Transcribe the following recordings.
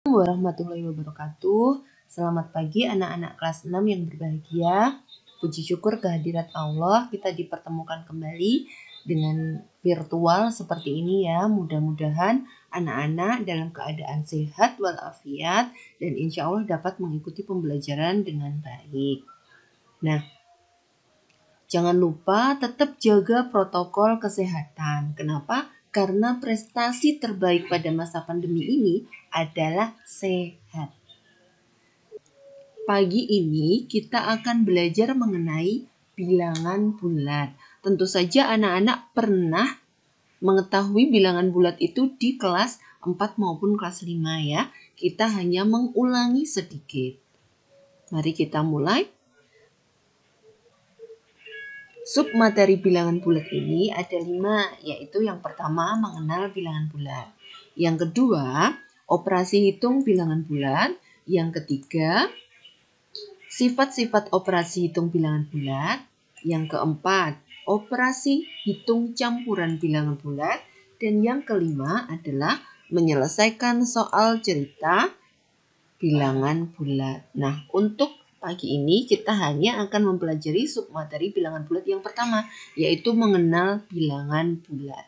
Warahmatullahi wabarakatuh. Selamat pagi anak-anak kelas 6 yang berbahagia. Puji syukur kehadirat Allah, kita dipertemukan kembali dengan virtual seperti ini ya. Mudah-mudahan anak-anak dalam keadaan sehat walafiat dan insya Allah dapat mengikuti pembelajaran dengan baik. Nah, jangan lupa tetap jaga protokol kesehatan. Kenapa? Karena prestasi terbaik pada masa pandemi ini adalah sehat. Pagi ini kita akan belajar mengenai bilangan bulat. Tentu saja anak-anak pernah mengetahui bilangan bulat itu di kelas 4 maupun kelas 5 ya. Kita hanya mengulangi sedikit. Mari kita mulai. Submateri bilangan bulat ini ada 5, yaitu yang pertama mengenal bilangan bulat. Yang kedua, operasi hitung bilangan bulat. Yang ketiga, sifat-sifat operasi hitung bilangan bulat. Yang keempat, operasi hitung campuran bilangan bulat. Dan yang kelima adalah menyelesaikan soal cerita bilangan bulat. Nah, untuk pagi ini kita hanya akan mempelajari submateri bilangan bulat yang pertama, yaitu mengenal bilangan bulat.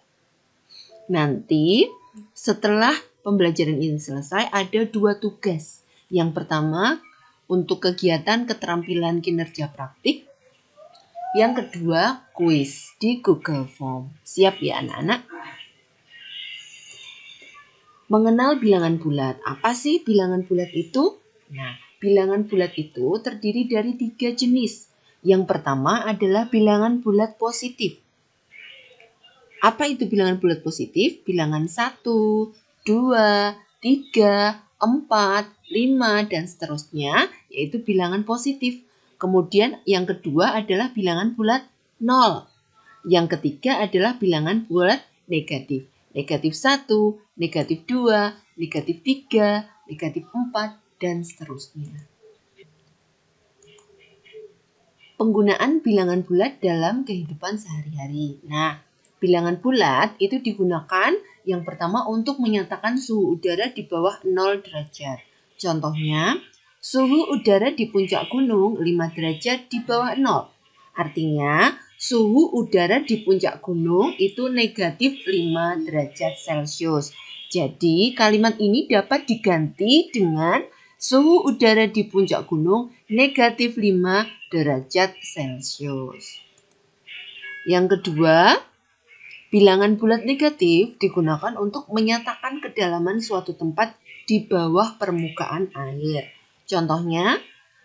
Nanti setelah pembelajaran ini selesai ada 2 tugas. Yang pertama untuk kegiatan keterampilan kinerja praktik. Yang kedua kuis di Google Form. Siap ya anak-anak? Mengenal bilangan bulat. Apa sih bilangan bulat itu? Nah, bilangan bulat itu terdiri dari 3 jenis. Yang pertama adalah bilangan bulat positif. Apa itu bilangan bulat positif? Bilangan 1, 2, 3, 4, 5, dan seterusnya, yaitu bilangan positif. Kemudian yang kedua adalah bilangan bulat 0. Yang ketiga adalah bilangan bulat negatif. Negatif 1, negatif 2, negatif 3, negatif 4, dan seterusnya. Penggunaan bilangan bulat dalam kehidupan sehari-hari. Nah, bilangan bulat itu digunakan yang pertama untuk menyatakan suhu udara di bawah 0 derajat. Contohnya, suhu udara di puncak gunung 5 derajat di bawah 0. Artinya, suhu udara di puncak gunung itu negatif 5 derajat Celcius. Jadi, kalimat ini dapat diganti dengan suhu udara di puncak gunung negatif 5 derajat Celcius. Yang kedua, bilangan bulat negatif digunakan untuk menyatakan kedalaman suatu tempat di bawah permukaan air. Contohnya,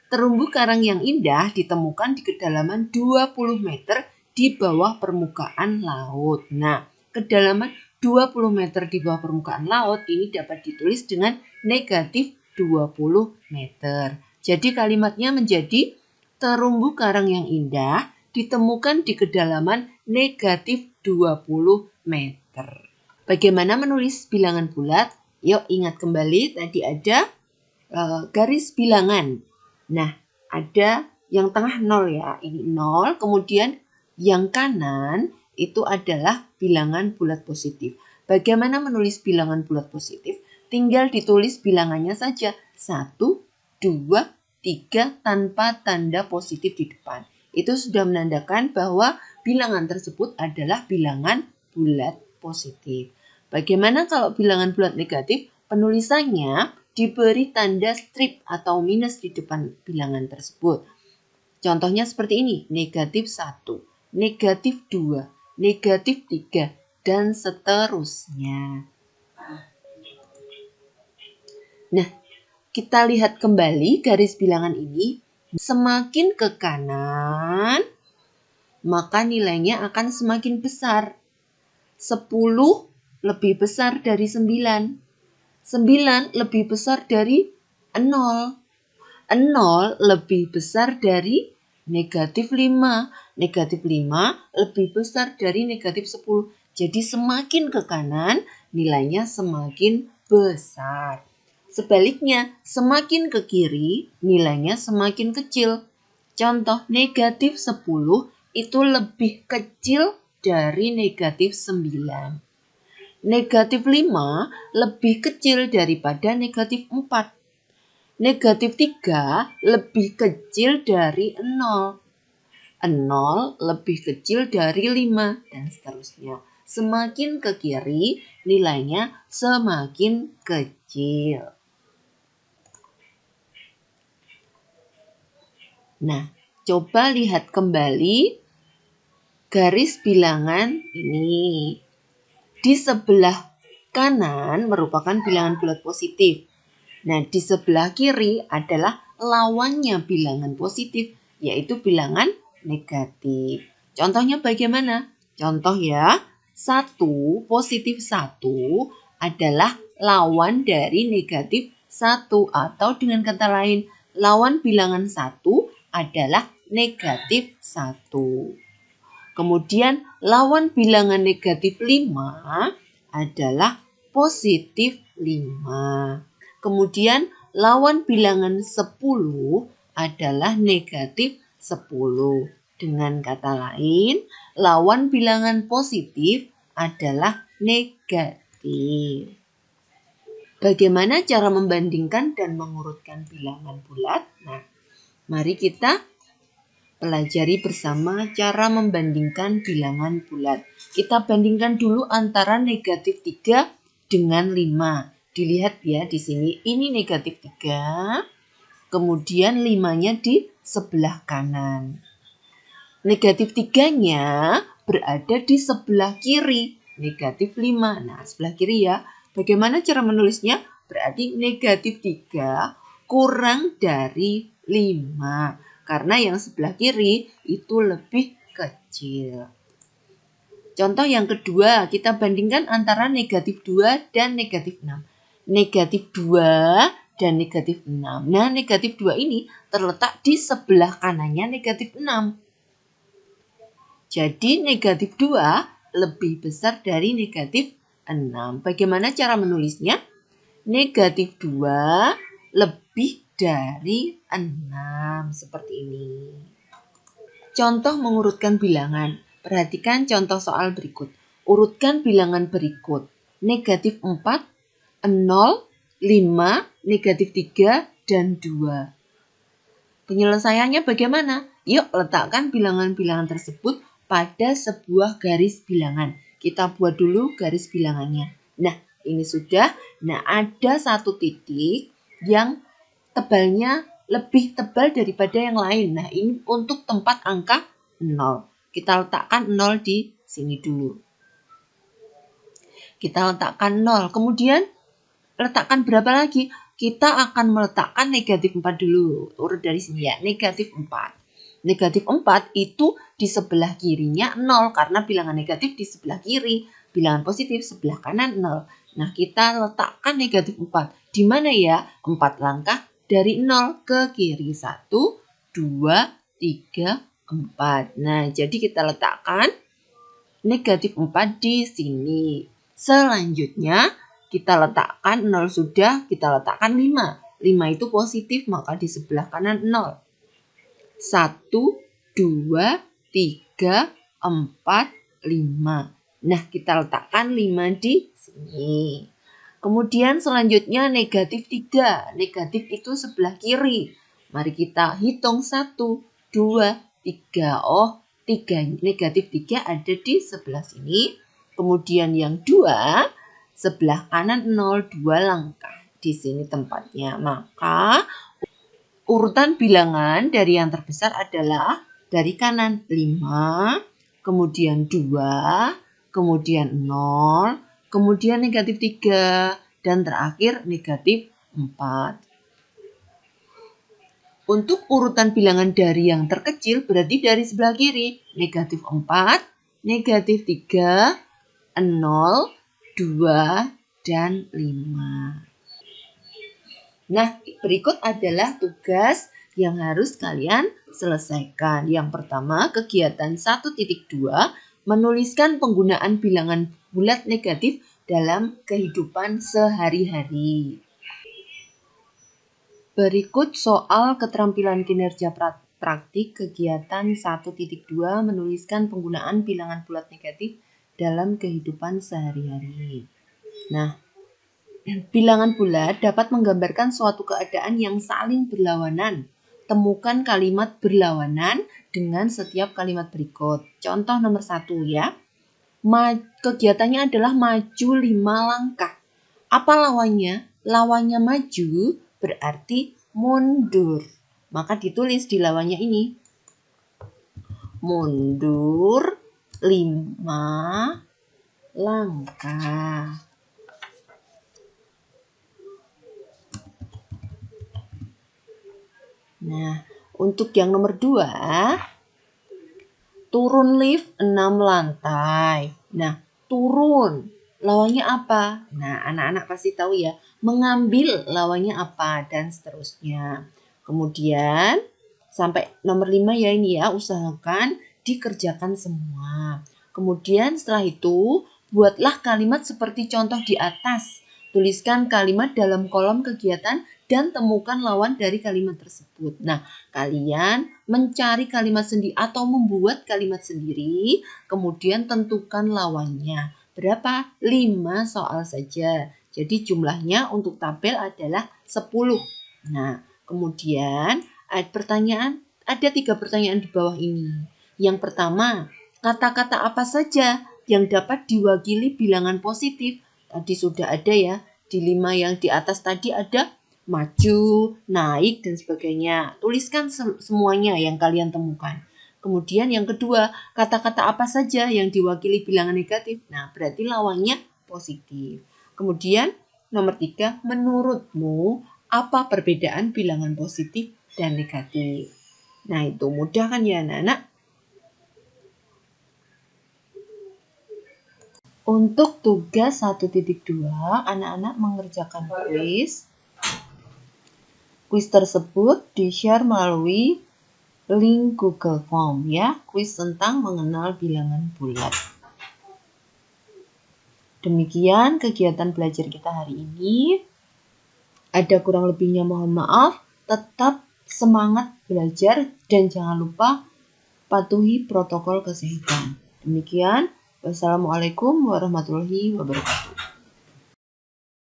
terumbu karang yang indah ditemukan di kedalaman 20 meter di bawah permukaan laut. Nah, kedalaman 20 meter di bawah permukaan laut ini dapat ditulis dengan negatif 20 meter. Jadi kalimatnya menjadi terumbu karang yang indah ditemukan di kedalaman negatif 20 meter. Bagaimana menulis bilangan bulat? Yuk ingat kembali tadi ada garis bilangan. Nah, ada yang tengah 0 ya, ini 0, kemudian yang kanan itu adalah bilangan bulat positif. Bagaimana menulis bilangan bulat positif? Tinggal ditulis bilangannya saja, 1, 2, 3 tanpa tanda positif di depan. Itu sudah menandakan bahwa bilangan tersebut adalah bilangan bulat positif. Bagaimana kalau bilangan bulat negatif? Penulisannya diberi tanda strip atau minus di depan bilangan tersebut. Contohnya seperti ini, negatif 1, negatif 2, negatif 3, dan seterusnya. Nah, kita lihat kembali garis bilangan ini. Semakin ke kanan, maka nilainya akan semakin besar. 10 lebih besar dari 9. 9 lebih besar dari 0. 0 lebih besar dari negatif 5. Negatif 5 lebih besar dari negatif 10. Jadi semakin ke kanan, nilainya semakin besar. Sebaliknya, semakin ke kiri, nilainya semakin kecil. Contoh, negatif 10 itu lebih kecil dari negatif 9. Negatif 5 lebih kecil daripada negatif 4. Negatif 3 lebih kecil dari 0. 0 lebih kecil dari 5, dan seterusnya. Semakin ke kiri, nilainya semakin kecil. Nah, coba lihat kembali garis bilangan ini. Di sebelah kanan merupakan bilangan bulat positif. Nah, di sebelah kiri adalah lawannya bilangan positif, yaitu bilangan negatif. Contohnya bagaimana? Contoh ya, 1 positif 1 adalah lawan dari negatif 1, atau dengan kata lain, lawan bilangan 1 adalah negatif 1. Kemudian lawan bilangan negatif 5 adalah positif 5. Kemudian lawan bilangan 10 adalah negatif 10. Dengan kata lain, lawan bilangan positif adalah negatif. Bagaimana cara membandingkan dan mengurutkan bilangan bulat? Nah, mari kita pelajari bersama cara membandingkan bilangan bulat. Kita bandingkan dulu antara negatif 3 dengan 5. Dilihat ya di sini, ini negatif 3, kemudian 5-nya di sebelah kanan. Negatif 3-nya berada di sebelah kiri, negatif 5. Nah, sebelah kiri ya. Bagaimana cara menulisnya? Berarti negatif 3 kurang dari 5. Karena yang sebelah kiri itu lebih kecil. Contoh yang kedua, kita bandingkan antara negatif 2 dan negatif 6. Negatif 2 dan negatif 6. Nah, negatif 2 ini terletak di sebelah kanannya negatif 6. Jadi negatif 2 lebih besar dari negatif 6. Bagaimana cara menulisnya? Negatif 2 lebih dari 6. Seperti ini. Contoh mengurutkan bilangan. Perhatikan contoh soal berikut. Urutkan bilangan berikut. Negatif 4, 0, 5, negatif 3, dan 2. Penyelesaiannya bagaimana? Yuk letakkan bilangan-bilangan tersebut pada sebuah garis bilangan. Kita buat dulu garis bilangannya. Nah, ini sudah. Nah, ada satu titik yang tebalnya lebih tebal daripada yang lain. Nah, ini untuk tempat angka 0. Kita letakkan 0 di sini dulu. Kita letakkan 0. Kemudian letakkan berapa lagi? Kita akan meletakkan negatif 4 dulu. Urut dari sini ya, negatif 4. Negatif 4 itu di sebelah kirinya 0 karena bilangan negatif di sebelah kiri. Bilangan positif sebelah kanan 0. Nah, kita letakkan negatif 4. Di mana ya? 4 langkah dari 0 ke kiri. 1, 2, 3, 4. Nah, jadi kita letakkan negatif 4 di sini. Selanjutnya, kita letakkan 0 sudah, kita letakkan 5. 5 itu positif, maka di sebelah kanan 0. 1, 2, 3, 4, 5. Nah, kita letakkan 5 di sini. Kemudian selanjutnya negatif 3. Negatif itu sebelah kiri. Mari kita hitung 1, 2, 3. Oh, 3, negatif 3 ada di sebelah sini. Kemudian yang 2, sebelah kanan 0, 2 langkah. Di sini tempatnya. Maka urutan bilangan dari yang terbesar adalah dari kanan 5, kemudian 2, kemudian 0, kemudian negatif 3, dan terakhir negatif 4. Untuk urutan bilangan dari yang terkecil berarti dari sebelah kiri. Negatif 4, negatif 3, 0, 2, dan 5. Nah, berikut adalah tugas yang harus kalian selesaikan. Yang pertama, kegiatan 1.2, menuliskan penggunaan bilangan bulat negatif dalam kehidupan sehari-hari. Berikut soal keterampilan kinerja praktik kegiatan 1.2, menuliskan penggunaan bilangan bulat negatif dalam kehidupan sehari-hari. Nah, bilangan bulat dapat menggambarkan suatu keadaan yang saling berlawanan. Temukan kalimat berlawanan dengan setiap kalimat berikut. Contoh nomor 1 ya. Kegiatannya adalah maju 5 langkah. Apa lawannya? Lawannya maju berarti mundur. Maka ditulis di lawannya ini. Mundur 5 langkah. Nah, untuk yang nomor 2, turun lift 6 lantai. Nah, turun lawannya apa? Nah, anak-anak pasti tahu ya. Mengambil lawannya apa dan seterusnya. Kemudian sampai nomor 5 ya ini ya, usahakan dikerjakan semua. Kemudian setelah itu, buatlah kalimat seperti contoh di atas. Tuliskan kalimat dalam kolom kegiatan dan temukan lawan dari kalimat tersebut. Nah, kalian mencari kalimat sendiri atau membuat kalimat sendiri, kemudian tentukan lawannya. Berapa? 5 soal saja. Jadi jumlahnya untuk tabel adalah 10. Nah, kemudian ada 3 pertanyaan di bawah ini. Yang pertama, kata-kata apa saja yang dapat diwakili bilangan positif? Tadi sudah ada ya, di 5 yang di atas tadi ada maju, naik, dan sebagainya. Tuliskan semuanya yang kalian temukan. Kemudian yang kedua, kata-kata apa saja yang diwakili bilangan negatif? Nah, berarti lawannya positif. Kemudian nomor 3, menurutmu apa perbedaan bilangan positif dan negatif? Nah, itu mudah kan ya anak-anak? Untuk tugas 1.2, anak-anak mengerjakan kuis. Kuis tersebut di-share melalui link Google Form ya. Kuis tentang mengenal bilangan bulat. Demikian kegiatan belajar kita hari ini. Ada kurang lebihnya mohon maaf. Tetap semangat belajar dan jangan lupa patuhi protokol kesehatan. Demikian. Wassalamualaikum warahmatullahi wabarakatuh.